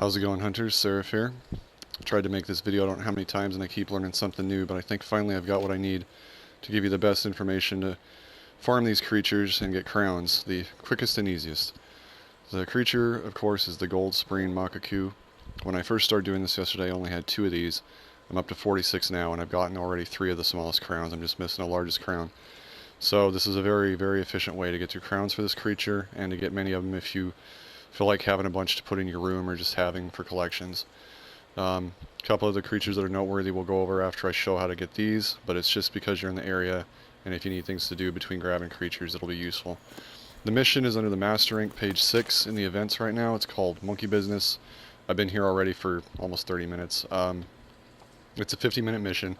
How's it going, hunters? Seraph here. I tried to make this video, I don't know how many times, and I keep learning something new, but I think finally I've got what I need to give you the best information to farm these creatures and get crowns, the quickest and easiest. The creature, of course, is the Goldspring Macaque. When I first started doing this yesterday, I only had 2 of these. I'm up to 46 now, and I've gotten already 3 of the smallest crowns. I'm just missing the largest crown. So this is a very, very efficient way to get 2 crowns for this creature, and to get many of them if you feel like having a bunch to put in your room or just having for collections. A couple of the creatures that are noteworthy we'll go over after I show how to get these, but it's just because you're in the area, and if you need things to do between grabbing creatures, it'll be useful. The mission is under the Master Rank, page 6 in the events right now. It's called Monkey Business. I've been here already for almost 30 minutes. It's a 50-minute mission.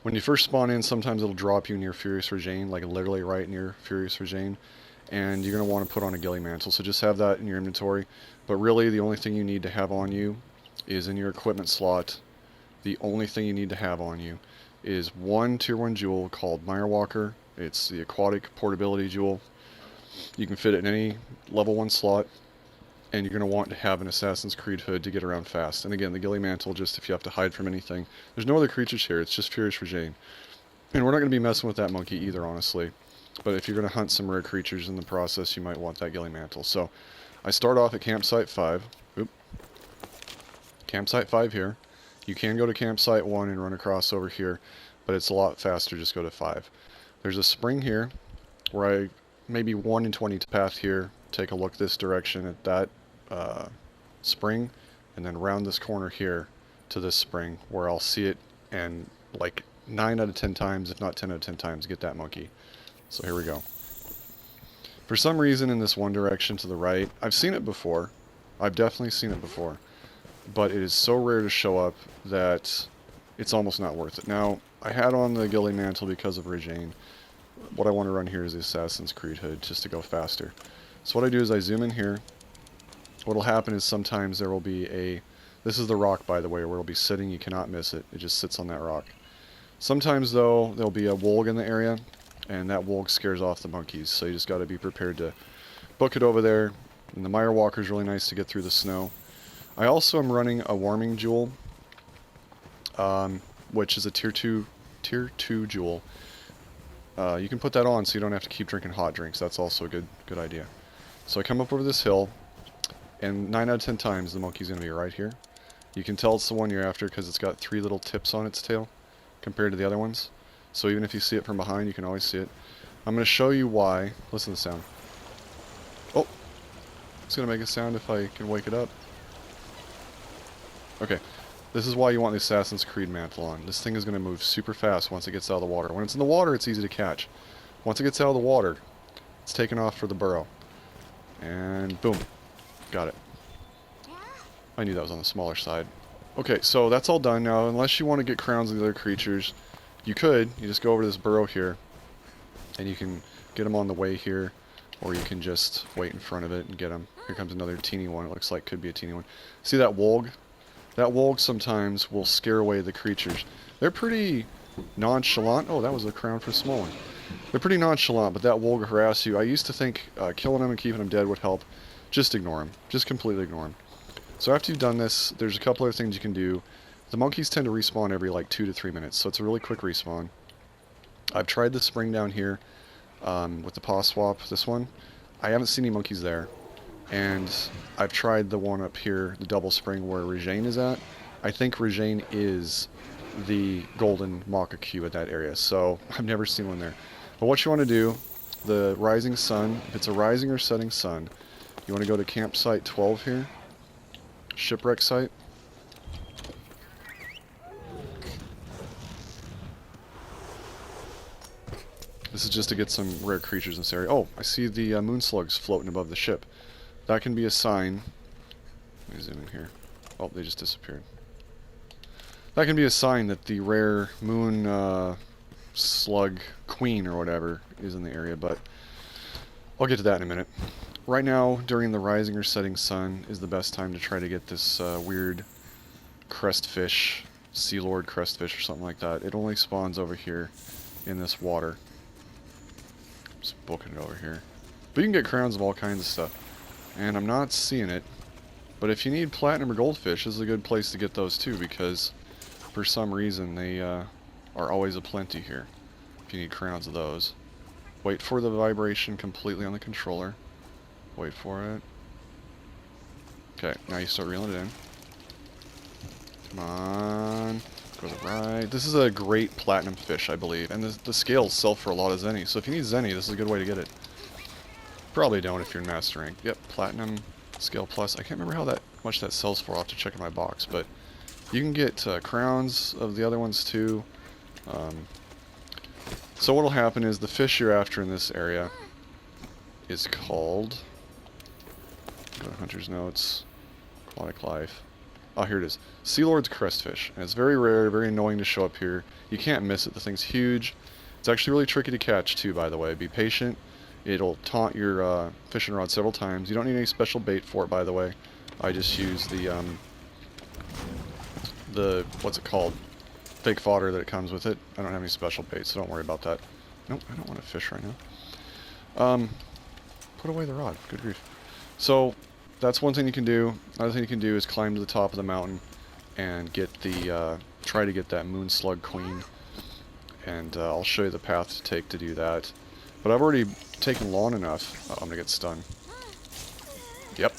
When you first spawn in, sometimes it'll drop you near Furious Regime, like literally right near Furious Regime, and you're going to want to put on a ghillie mantle, so just have that in your inventory. But really, the only thing you need to have on you is in your equipment slot. The only thing you need to have on you is one tier 1 jewel called Mirewalker. It's the aquatic portability jewel. You can fit it in any level 1 slot, and you're going to want to have an Assassin's Creed hood to get around fast. And again, the ghillie mantle, just if you have to hide from anything. There's no other creatures here, it's just Furious Regime. And we're not going to be messing with that monkey either, honestly. But if you're going to hunt some rare creatures in the process, you might want that ghillie mantle. So, I start off at campsite 5. Campsite 5 here. You can go to campsite 1 and run across over here, but it's a lot faster, just go to 5. There's a spring here, where I maybe 1 in 20 path here, take a look this direction at that spring, and then round this corner here to this spring, where I'll see it, and like 9 out of 10 times, if not 10 out of 10 times, get that monkey. So here we go. For some reason in this one direction to the right, I've seen it before. I've definitely seen it before. But it is so rare to show up that it's almost not worth it. Now, I had on the ghillie mantle because of Regine. What I want to run here is the Assassin's Creed hood, just to go faster. So what I do is I zoom in here. What will happen is sometimes there will be a... This is the rock, by the way, where it'll be sitting. You cannot miss it. It just sits on that rock. Sometimes, though, there'll be a wolg in the area, and that wolg scares off the monkeys, so you just got to be prepared to book it over there. And the Mirewalker is really nice to get through the snow. I also am running a warming jewel, which is a tier 2 jewel. You can put that on so you don't have to keep drinking hot drinks. That's also a good idea. So I come up over this hill, and 9 out of 10 times the monkey's going to be right here. You can tell it's the one you're after because it's got 3 little tips on its tail compared to the other ones. So even if you see it from behind, you can always see it. I'm going to show you why. Listen to the sound. Oh! It's going to make a sound if I can wake it up. Okay. This is why you want the Assassin's Creed mantle on. This thing is going to move super fast once it gets out of the water. When it's in the water, it's easy to catch. Once it gets out of the water, it's taken off for the burrow. And boom. Got it. I knew that was on the smaller side. Okay, so that's all done now. Unless you want to get crowns of the other creatures, you could. You just go over to this burrow here, and you can get them on the way here, or you can just wait in front of it and get them. Here comes another teeny one. It looks like could be a teeny one. See that wolg? That wolg sometimes will scare away the creatures. They're pretty nonchalant. Oh, that was a crown for a small one. They're pretty nonchalant, but that wolg will harass you. I used to think killing them and keeping them dead would help. Just ignore them. Just completely ignore them. So after you've done this, there's a couple other things you can do. The monkeys tend to respawn every like 2 to 3 minutes, so it's a really quick respawn. I've tried the spring down here with the paw swap, this one. I haven't seen any monkeys there. And I've tried the one up here, the double spring where Regine is at. I think Regine is the golden Macaque at that area, so I've never seen one there. But what you want to do, the rising sun, if it's a rising or setting sun, you want to go to campsite 12 here, shipwreck site. This is just to get some rare creatures in this area. Oh, I see the moon slugs floating above the ship. That can be a sign. Let me zoom in here. Oh, they just disappeared. That can be a sign that the rare moon slug queen or whatever is in the area, but I'll get to that in a minute. Right now, during the rising or setting sun is the best time to try to get this weird crestfish, sea lord crestfish or something like that. It only spawns over here in this water. Just booking it over here. But you can get crowns of all kinds of stuff. And I'm not seeing it. But if you need platinum or goldfish, this is a good place to get those too, because for some reason they are always aplenty here. If you need crowns of those. Wait for the vibration completely on the controller. Wait for it. Okay, now you start reeling it in. Come on. Go to the right. This is a great platinum fish, I believe. And the scales sell for a lot of zenny. So if you need zenny, this is a good way to get it. Probably don't if you're in master rank. Yep, platinum, scale plus. I can't remember how much that sells for. I'll have to check in my box. But you can get crowns of the other ones too. So what'll happen is the fish you're after in this area is called... Go to Hunter's Notes. Aquatic Life. Oh, here it is. Sea Lord's Crestfish. And it's very rare, very annoying to show up here. You can't miss it. The thing's huge. It's actually really tricky to catch, too, by the way. Be patient. It'll taunt your fishing rod several times. You don't need any special bait for it, by the way. I just use the what's it called? Fake fodder that it comes with it. I don't have any special bait, so don't worry about that. Nope, I don't want to fish right now. Put away the rod. Good grief. So, that's one thing you can do. Another thing you can do is climb to the top of the mountain and get the, try to get that moon slug queen. And I'll show you the path to take to do that. But I've already taken long enough. Oh, I'm gonna get stung. Yep,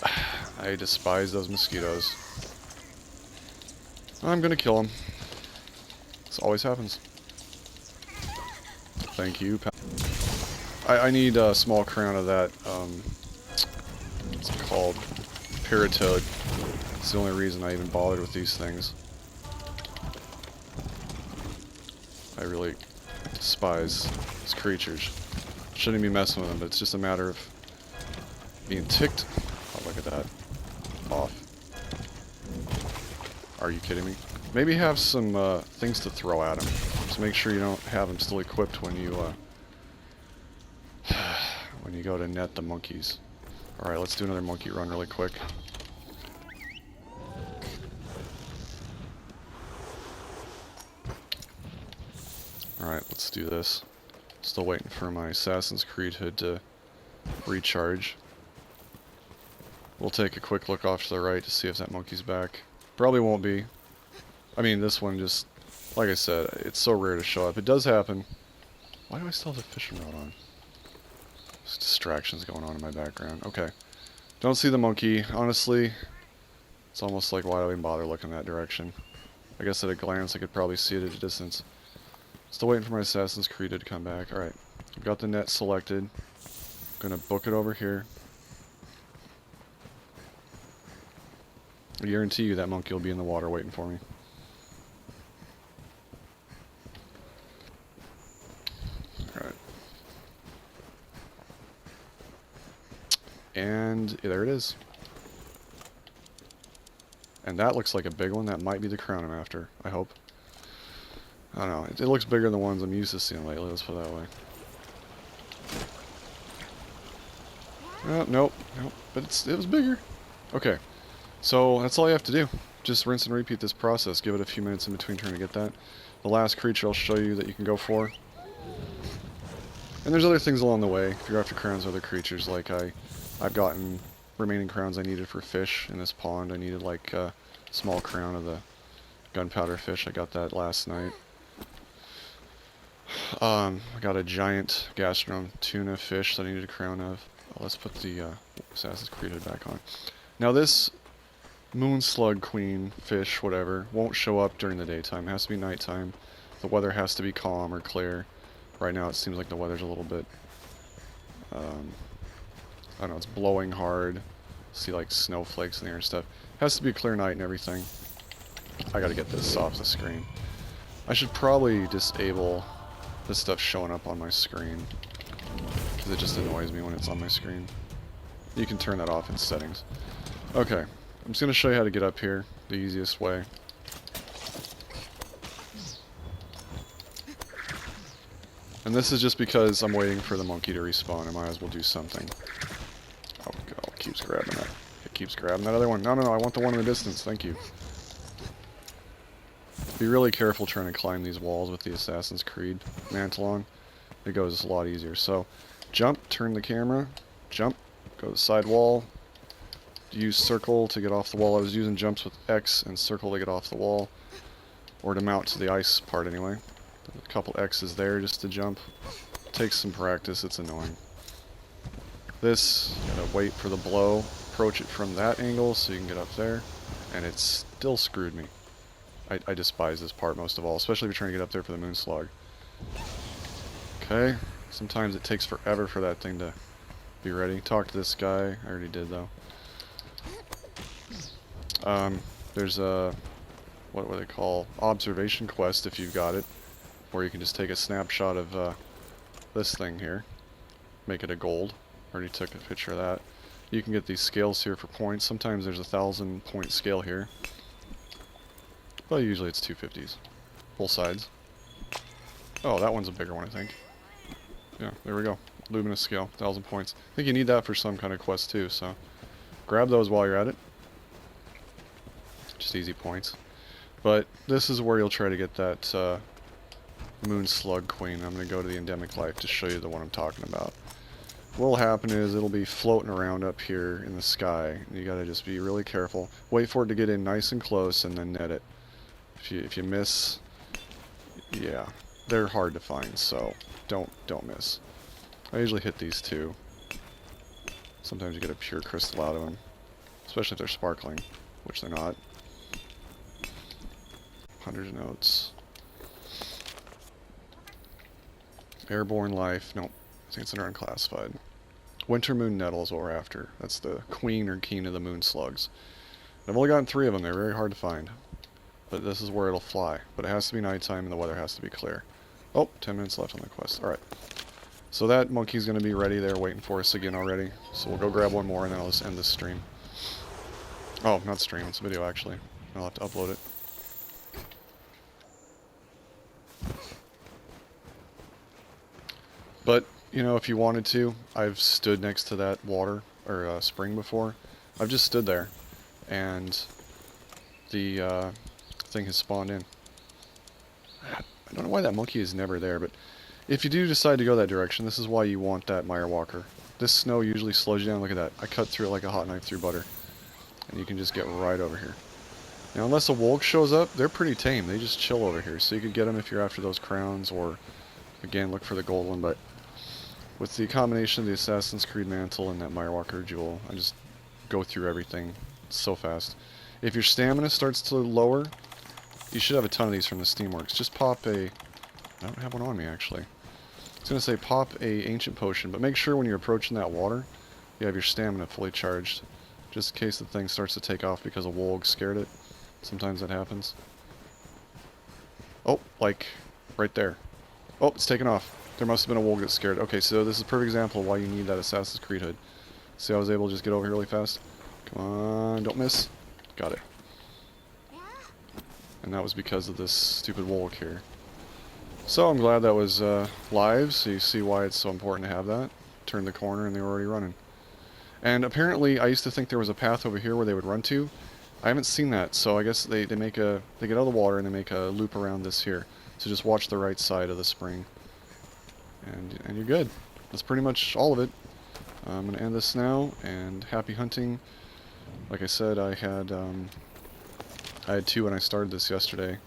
I despise those mosquitoes. I'm gonna kill them. This always happens. Thank you. I need a small crown of that, what's it called? Paratoad. It's the only reason I even bothered with these things. I really despise these creatures. Shouldn't be messing with them, but it's just a matter of being ticked. Oh, look at that. Off. Are you kidding me? Maybe have some things to throw at them. Just make sure you don't have them still equipped when you when you go to net the monkeys. Alright, let's do another monkey run really quick. Alright, let's do this. Still waiting for my Assassin's Creed hood to recharge. We'll take a quick look off to the right to see if that monkey's back. Probably won't be. I mean, this one just, like I said, it's so rare to show up. It does happen. Why do I still have the fishing rod on? There's distractions going on in my background. Okay. Don't see the monkey. Honestly, it's almost like, why do I even bother looking that direction? I guess at a glance I could probably see it at a distance. Still waiting for my Assassin's Creed to come back. Alright. I've got the net selected. Gonna book it over here. I guarantee you that monkey will be in the water waiting for me. Alright. And there it is. And that looks like a big one. That might be the crown I'm after, I hope. I don't know. It looks bigger than the ones I'm used to seeing lately, let's put it that way. Nope. But it was bigger. Okay. So, that's all you have to do. Just rinse and repeat this process. Give it a few minutes in between trying to get that. The last creature I'll show you that you can go for. And there's other things along the way. If you're after crowns of other creatures, like I've gotten remaining crowns I needed for fish in this pond. I needed like a small crown of the gunpowder fish. I got that last night. I got a giant gastron tuna fish that I needed a crown of. Let's put the Assassin's Creed hood back on. Now this moon slug queen fish, whatever, won't show up during the daytime. It has to be nighttime. The weather has to be calm or clear. Right now it seems like the weather's a little bit, I don't know, it's blowing hard. See like snowflakes in the air and stuff. It has to be a clear night and everything. I gotta get this off the screen. I should probably disable this stuff showing up on my screen, because it just annoys me when it's on my screen. You can turn that off in settings. Okay, I'm just going to show you how to get up here the easiest way. And this is just because I'm waiting for the monkey to respawn. I might as well do something. Oh, God, it keeps grabbing that. It keeps grabbing that other one. No, I want the one in the distance. Thank you. Be really careful trying to climb these walls with the Assassin's Creed mantle on. It goes a lot easier. So, jump, turn the camera, jump, go to the side wall, use circle to get off the wall. I was using jumps with X and circle to get off the wall. Or to mount to the ice part anyway. A couple X's there just to jump. Takes some practice, it's annoying. This, you gotta wait for the blow, approach it from that angle so you can get up there, and it still screwed me. I despise this part most of all, especially if you're trying to get up there for the moon slug. Okay, sometimes it takes forever for that thing to be ready. Talk to this guy, I already did though. There's a, what do they call, observation quest if you've got it, where you can just take a snapshot of this thing here, make it a gold. Already took a picture of that. You can get these scales here for points. Sometimes there's a 1,000 point scale here. Well, usually it's 250s. Both sides. Oh, that one's a bigger one, I think. Yeah, there we go. Luminous scale, 1,000 points. I think you need that for some kind of quest too, so grab those while you're at it. Just easy points. But this is where you'll try to get that moon slug queen. I'm going to go to the endemic life to show you the one I'm talking about. What'll happen is it'll be floating around up here in the sky. You gotta just be really careful. Wait for it to get in nice and close and then net it. If you miss, yeah, they're hard to find, so don't miss. I usually hit these two. Sometimes you get a pure crystal out of them, especially if they're sparkling, which they're not. 100 notes. Airborne life, nope. I think it's under unclassified. Winter moon nettle is what we're after. That's the queen or king of the moon slugs. I've only gotten 3 of them. They're very hard to find. But this is where it'll fly. But it has to be nighttime and the weather has to be clear. Oh, 10 minutes left on the quest. Alright. So that monkey's going to be ready there waiting for us again already. So we'll go grab one more and then I'll just end this stream. Oh, not stream. It's a video actually. I'll have to upload it. But you know, if you wanted to, I've stood next to that water, or spring before. I've just stood there, and the thing has spawned in. I don't know why that monkey is never there, but if you do decide to go that direction, this is why you want that mire walker. This snow usually slows you down. Look at that. I cut through it like a hot knife through butter. And you can just get right over here. Now, unless a wolf shows up, they're pretty tame. They just chill over here. So you could get them if you're after those crowns, or, again, look for the gold one, but with the combination of the Assassin's Creed mantle and that Mirewalker jewel, I just go through everything so fast. If your stamina starts to lower, you should have a ton of these from the Steamworks. Just pop a... I don't have one on me, actually. I was going to say pop a ancient potion, but make sure when you're approaching that water, you have your stamina fully charged. Just in case the thing starts to take off because a wolf scared it. Sometimes that happens. Oh, like, right there. Oh, it's taken off. There must have been a wolf that scared. Okay, so this is a perfect example of why you need that Assassin's Creed hood. See, I was able to just get over here really fast. Come on, don't miss. Got it. And that was because of this stupid wolf here. So I'm glad that was live, so you see why it's so important to have that. Turned the corner and they were already running. And apparently, I used to think there was a path over here where they would run to. I haven't seen that, so I guess they get out of the water and they make a loop around this here. So just watch the right side of the spring. And you're good. That's pretty much all of it. I'm going to end this now, and happy hunting. Like I said, I had 2 when I started this yesterday,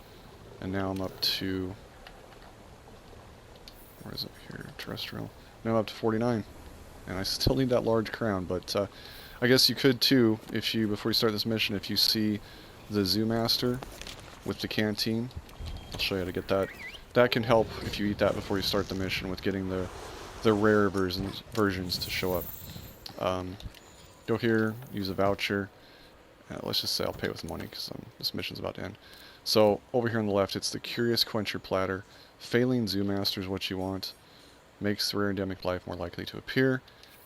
and now I'm up to... Where is it here? Terrestrial. Now I'm up to 49. And I still need that large crown, but I guess you could too, if you, before you start this mission, if you see the Zoo Master with the canteen. I'll show you how to get that. That can help if you eat that before you start the mission with getting the rare versions to show up. Go here, use a voucher. Let's just say I'll pay with money because this mission's about to end. So over here on the left, it's the Curious Quencher Platter. Failing Zoo Master is what you want. Makes the rare endemic life more likely to appear.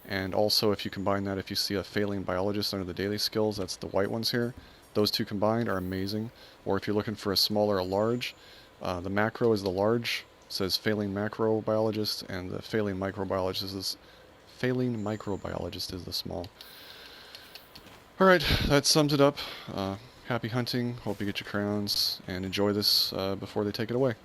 And also, if you combine that, if you see a Failing Biologist under the daily skills, that's the white ones here. Those two combined are amazing. Or if you're looking for a small or a large, the macro is the large, says Failing Macrobiologist, and the Failing Microbiologist is the small. Alright, that sums it up. Happy hunting, hope you get your crowns, and enjoy this before they take it away.